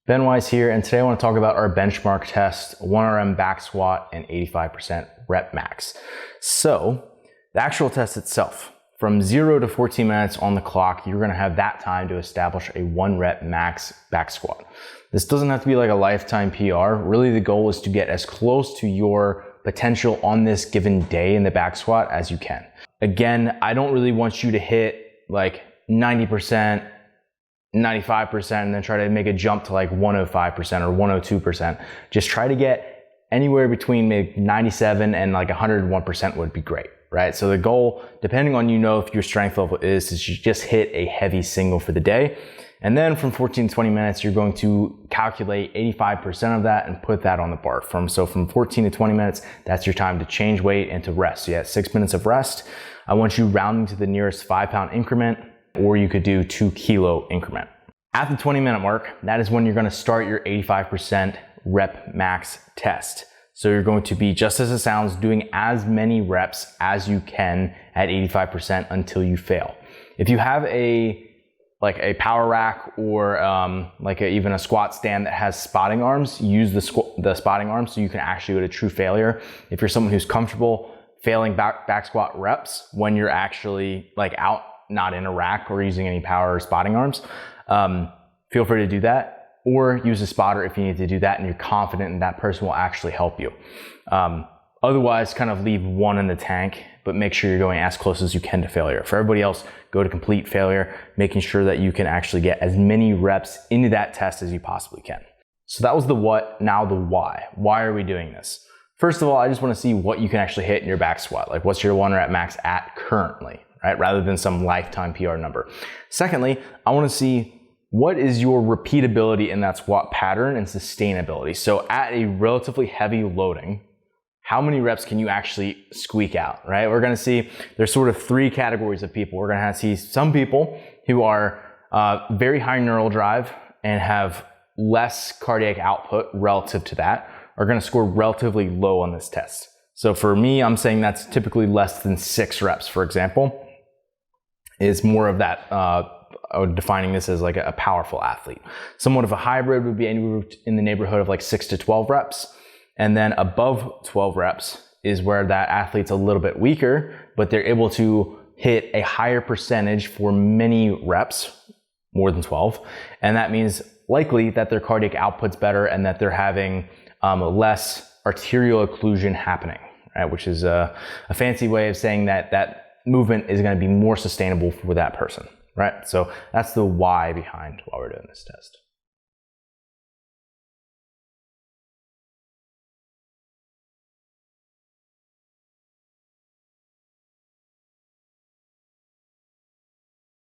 Ben Wise here, and today I want to talk about our benchmark test, 1RM back squat and 85% rep max. So the actual test itself, from 0 to 14 minutes on the clock, you're going to have that time to establish a 1 rep max back squat. This doesn't have to be like a lifetime PR. Really, the goal is to get as close to your potential on this given day in the back squat as you can. Again, I don't really want you to hit like 90%, 95% and then try to make a jump to like 105% or 102%. Just try to get anywhere between maybe 97 and like 101% would be great, right? So the goal, depending on if your strength level is you just hit a heavy single for the day. And then from 14 to 20 minutes, you're going to calculate 85% of that and put that on the bar. From 14 to 20 minutes, that's your time to change weight and to rest. So you have 6 minutes of rest. I want you rounding to the nearest 5-pound increment, or you could do 2-kilo increment. At the 20-minute mark, that is when you're going to start your 85% rep max test. So you're going to be, just as it sounds, doing as many reps as you can at 85% until you fail. If you have a power rack or even a squat stand that has spotting arms, use the spotting arms so you can actually go to true failure. If you're someone who's comfortable failing back squat reps when you're actually out, not in a rack or using any power or spotting arms, feel free to do that, or use a spotter if you need to do that and you're confident and that person will actually help you. Otherwise, kind of leave one in the tank, but make sure you're going as close as you can to failure. For everybody else, go to complete failure, making sure that you can actually get as many reps into that test as you possibly can. So that was the what, now the why. Why are we doing this? First of all, I just want to see what you can actually hit in your back squat. Like, what's your 1 rep max at currently, right? Rather than some lifetime PR number. Secondly, I want to see what is your repeatability in that squat pattern and sustainability. So at a relatively heavy loading, how many reps can you actually squeak out, right? We're going to see there's sort of 3 categories of people. We're going to see some people who are very high neural drive and have less cardiac output relative to that, are going to score relatively low on this test. So for me, I'm saying that's typically less than 6 reps, for example, is more of that, defining this as like a powerful athlete. Somewhat of a hybrid would be anywhere in the neighborhood of like 6 to 12 reps. And then above 12 reps is where that athlete's a little bit weaker, but they're able to hit a higher percentage for many reps, more than 12. And that means likely that their cardiac output's better and that they're having less arterial occlusion happening, right? Which is a fancy way of saying that that movement is going to be more sustainable for that person, right? So that's the why behind why we're doing this test.